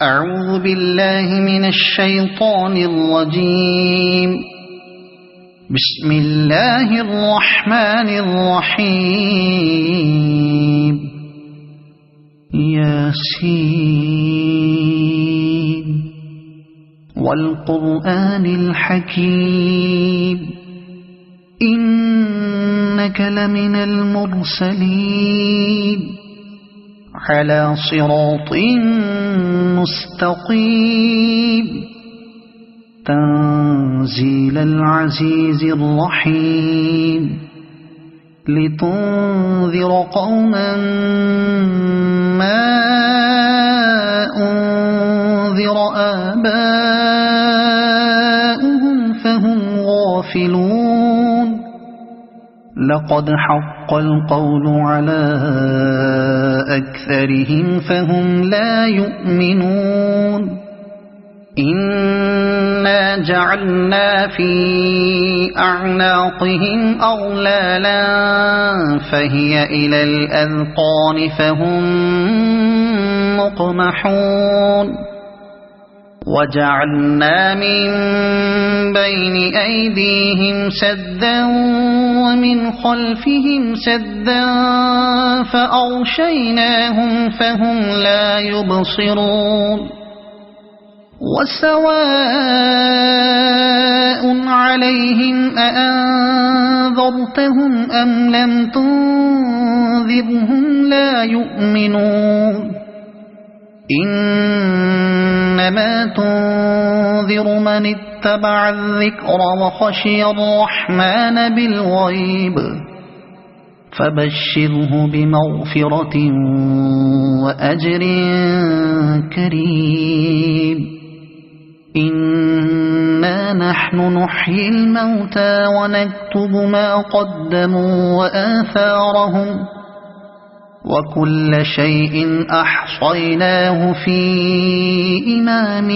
أعوذ بالله من الشيطان الرجيم. بسم الله الرحمن الرحيم. ياسين والقرآن الحكيم إنك لمن المرسلين على صراط مستقيم تنزيل العزيز الرحيم لتنذر قوما ما أنذر آباؤهم فهم غافلون. لقد حق القول على أكثرهم فهم لا يؤمنون. إنا جعلنا في أعناقهم أغلالا فهي إلى الأذقان فهم مقمحون. وجعلنا من بين أيديهم سدا ومن خلفهم سدا فأغشيناهم فهم لا يبصرون. وسواء عليهم أأنذرتهم أم لم تنذرهم لا يؤمنون. إنما تنذر من اتبع الذكر وخشي الرحمن بالغيب فبشره بمغفرة وأجر كريم. إنا نحن نحيي الموتى ونكتب ما قدموا وآثارهم وكل شيء أحصيناه في إمام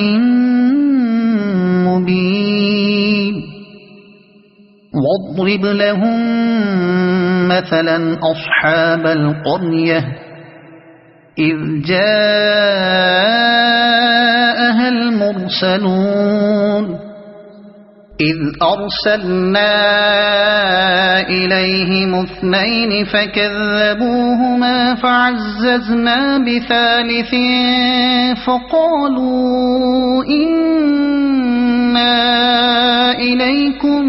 مبين. واضرب لهم مثلا أصحاب القرية إذ جاءها المرسلون إذ أرسلنا إليهم اثنين فكذبوهما فعززنا بثالث فقالوا إنا إليكم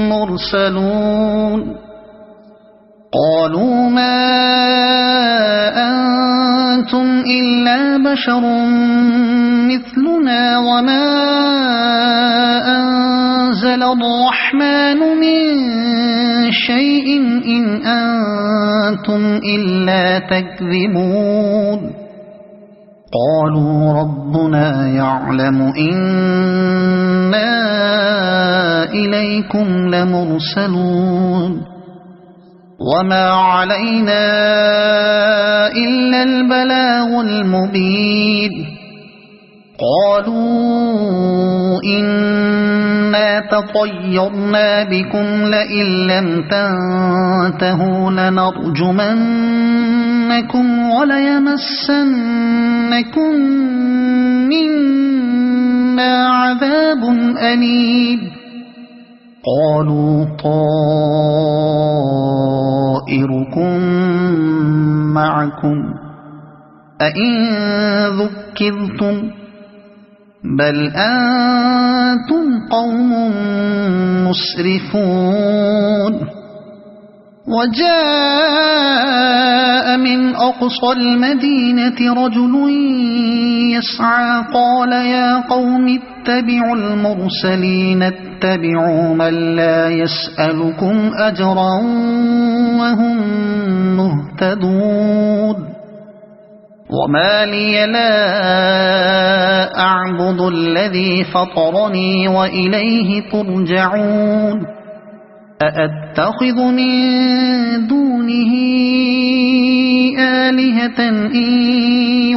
مرسلون. قالوا ما أنتم إلا بشر مثلنا وما أنزل الرحمن من شيء إن أنتم إلا تكذبون. قالوا ربنا يعلم إنا إليكم لمرسلون وما علينا إلا البلاغ المبين. قالوا إنا تطيرنا بكم لئن لم تنتهوا لنرجمنكم وليمسنكم منا عذاب أليم. قالوا طائركم معكم أئن ذكرتم بل أنتم قوم مسرفون. وجاء من أقصى المدينة رجل يسعى قال يا قوم اتبعوا المرسلين اتبعوا من لا يسألكم أجرا وهم مهتدون. وما لي لا أعبد الذي فطرني وإليه ترجعون. أأتخذ من دونه آلهة إن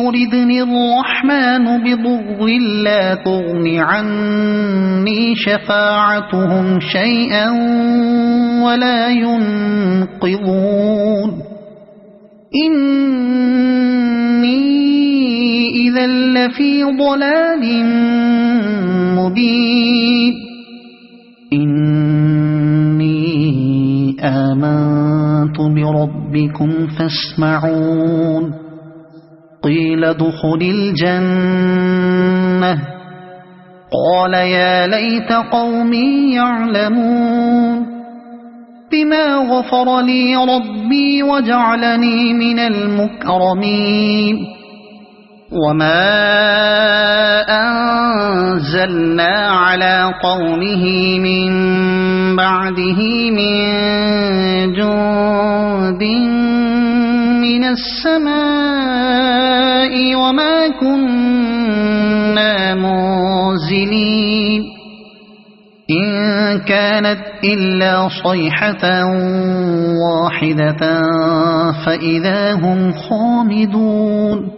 يردني الرحمن بضر لا تغن عني شفاعتهم شيئا ولا ينقذون. إني إذا لفي ضلال مبين إني آمنت بربكم فاسمعون قيل ادخل الجنة قال يا ليت قومي يعلمون بما غفر لي ربي وجعلني من المكرمين وما أنزلنا على قومه من بعده من جند من السماء وما كنا منزلين إن كانت إلا صيحة واحدة فإذا هم خامدون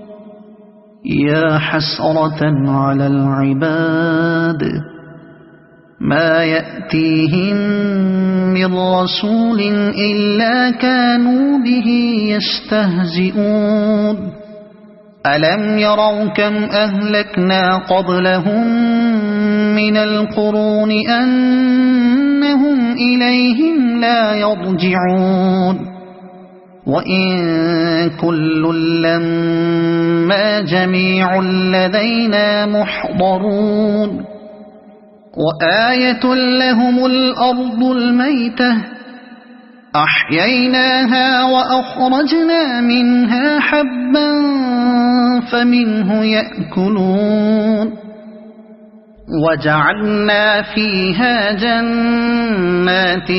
يا حسرة على العباد ما يأتيهم من رسول إلا كانوا به يستهزئون ألم يروا كم أهلكنا قبلهم من القرون أنهم إليهم لا يرجعون وإن كل لما جميع لدينا محضرون وآية لهم الأرض الميتة أحييناها وأخرجنا منها حبا فمنه يأكلون وجعلنا فيها جنات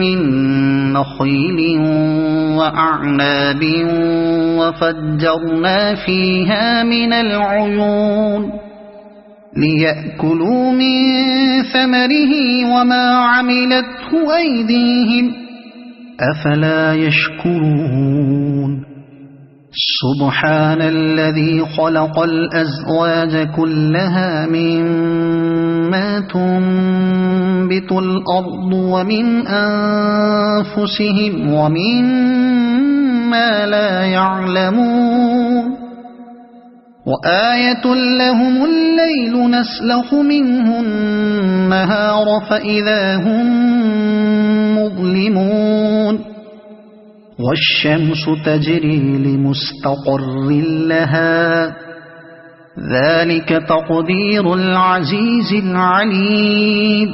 من نخيل وأعناب وفجرنا فيها من العيون ليأكلوا من ثمره وما عملته أيديهم أفلا يشكرون سبحان الذي خلق الأزواج كلها مما تنبت الأرض ومن أنفسهم ومما لا يعلمون وآية لهم الليل نسلخ منه النهار فإذا هم مظلمون والشمس تجري لمستقر لها ذلك تقدير العزيز العليم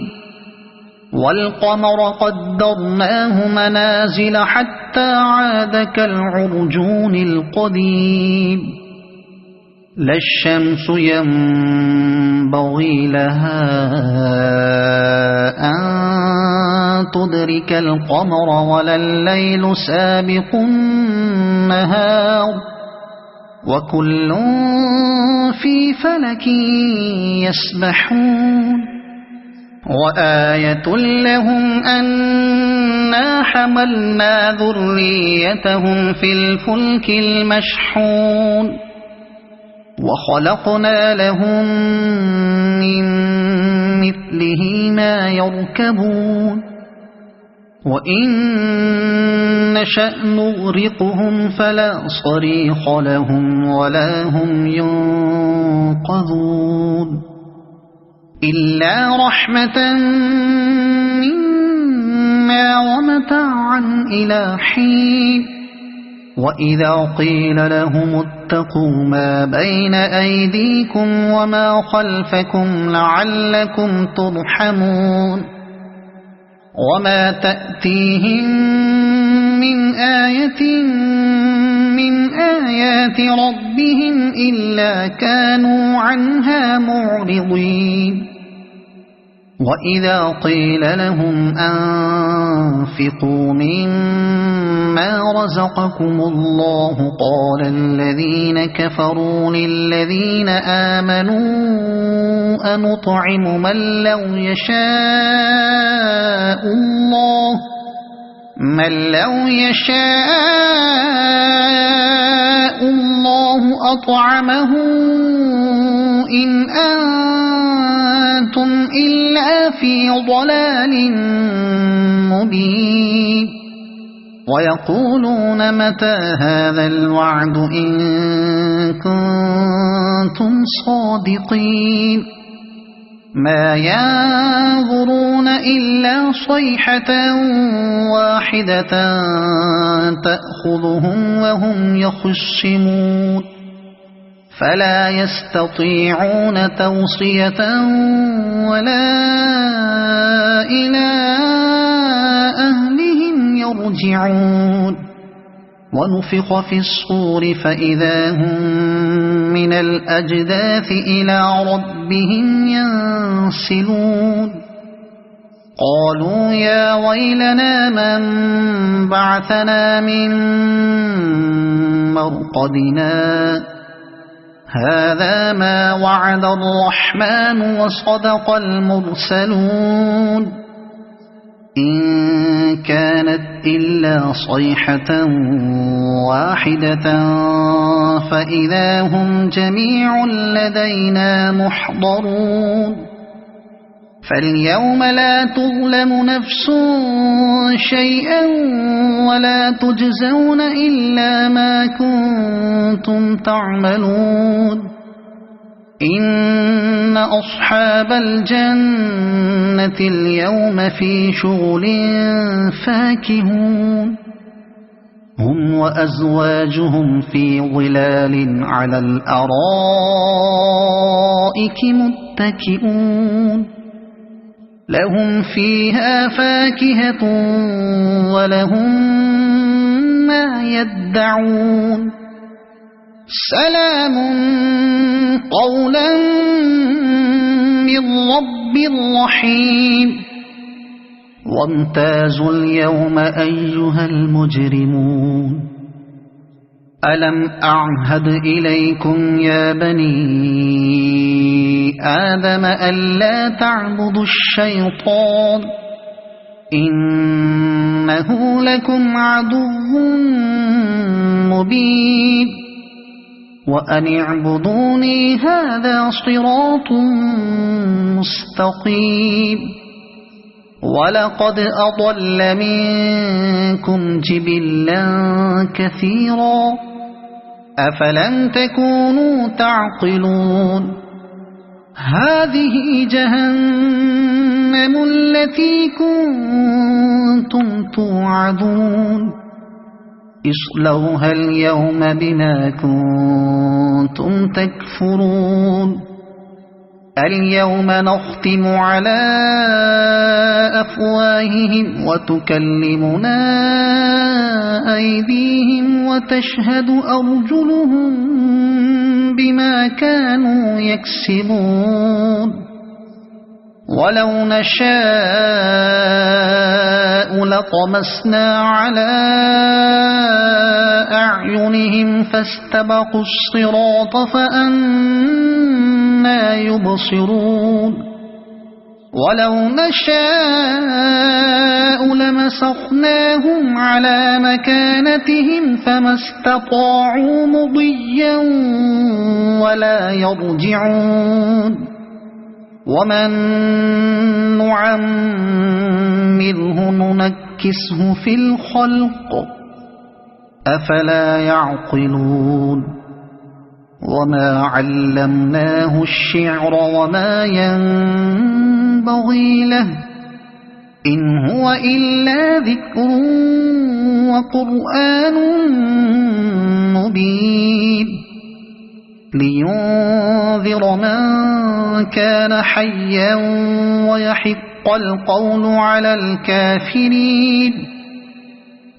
والقمر قدرناه منازل حتى عاد كالعرجون القديم لا الشمس ينبغي لها أن تدرك القمر ولا الليل سابق النهار وكل في فلك يسبحون وآية لهم أنا حملنا ذريتهم في الفلك المشحون وخلقنا لهم من مثله ما يركبون وإن نشأ نغرقهم فلا صريخ لهم ولا هم ينقذون إلا رحمة منا ومتاعا إلى حين وإذا قيل لهم اتقوا ما بين أيديكم وما خلفكم لعلكم ترحمون وما تأتيهم من آية من آيات ربهم إلا كانوا عنها معرضين وإذا قيل لهم أنفقوا مما رزقكم الله قال الذين كفروا للذين آمنوا أنطعم من لو يشاء الله أطعمه إن أنتم إلا في ضلال مبين ويقولون متى هذا الوعد إن كنتم صادقين ما ينظرون إلا صيحة واحدة تأخذهم وهم يخصمون فلا يستطيعون توصية ولا إلى أهلهم يرجعون ونفخ في الصور فإذا هم من الأجداث إلى ربهم ينسلون قالوا يا ويلنا من بعثنا من مرقدنا هذا ما وعد الرحمن وصدق المرسلون إن كانت إلا صيحة واحدة فإذا هم جميع لدينا محضرون فاليوم لا تظلم نفس شيئا ولا تجزون إلا ما كنتم تعملون إن أصحاب الجنة اليوم في شغل فاكهون هم وأزواجهم في ظلال على الأرائك متكئون لهم فيها فاكهة ولهم ما يدعون سلام قولا من رب رحيم وامتازوا اليوم أيها المجرمون ألم أعهد إليكم يا بني آدم ألا تعبدوا الشيطان إنه لكم عدو مبين وأن اعبدوني هذا صراط مستقيم ولقد أضل منكم جبلا كثيرا أفلم تكونوا تعقلون هذه جهنم التي كنتم توعدون اصلوها اليوم بما كنتم تكفرون اليوم نختم على أفواههم وتكلمنا أيديهم وتشهد أرجلهم بما كانوا يكسبون ولو نشاء لطمسنا على أعينهم فاستبقوا الصراط فأنى يبصرون ولو نشاء لمسخناهم على مكانتهم فما استطاعوا مضيا ولا يرجعون ومن نعمره ننكسه في الخلق أفلا يعقلون وما علمناه الشعر وما ينبغي له إن هو إلا ذكر وقرآن مبين لينذر من كان حيا ويحق القول على الكافرين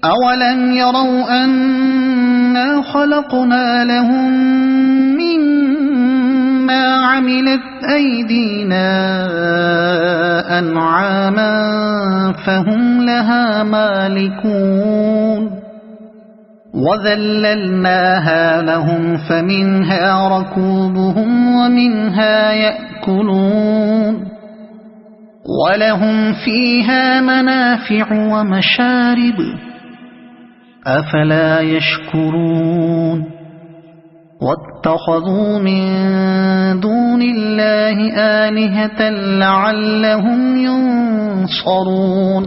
أولم يروا أنا خلقنا لهم مما عملت أيدينا أنعاما فهم لها مالكون وذللناها لهم فمنها ركوبهم ومنها يأكلون ولهم فيها منافع ومشارب أفلا يشكرون واتخذوا من دون الله آلهة لعلهم ينصرون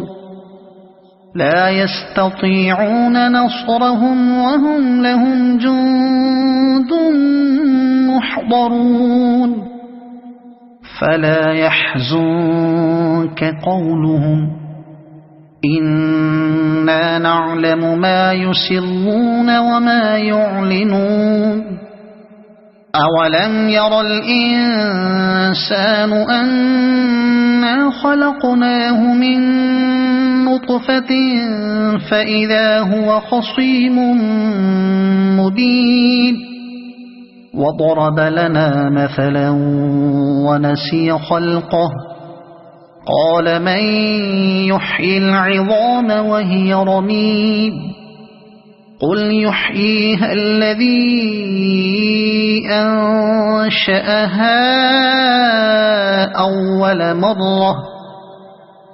لا يستطيعون نصرهم وهم لهم جند محضرون فلا يحزنك قولهم إنا نعلم ما يسرون وما يعلنون أولم ير الإنسان أنا خلقناه من نطفة فإذا هو خصيم مبين وضرب لنا مثلا ونسي خلقه قال من يحيي العظام وهي رميم قل يحييها الذي أنشأها أول مرة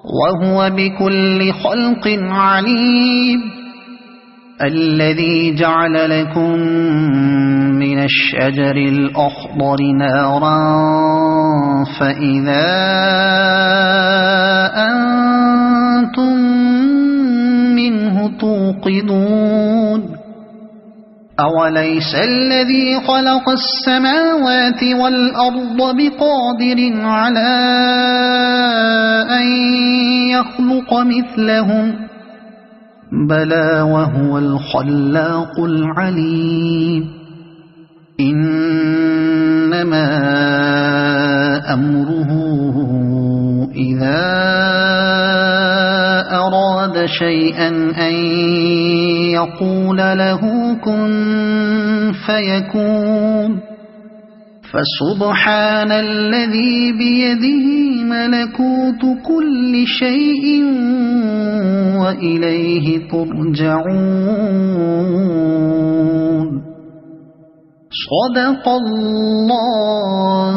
وهو بكل خلق عليم الذي جعل لكم من الشجر الأخضر نارا فإذا أنتم منه توقدون أوليس الذي خلق السماوات والأرض بقادر على أن يخلق مثلهم بلى وهو الخلاق العليم إنما أمره إذا أراد شيئا أن يقول له كن فيكون فسبحان الذي بيده ملكوت كل شيء وإليه ترجعون صدق الله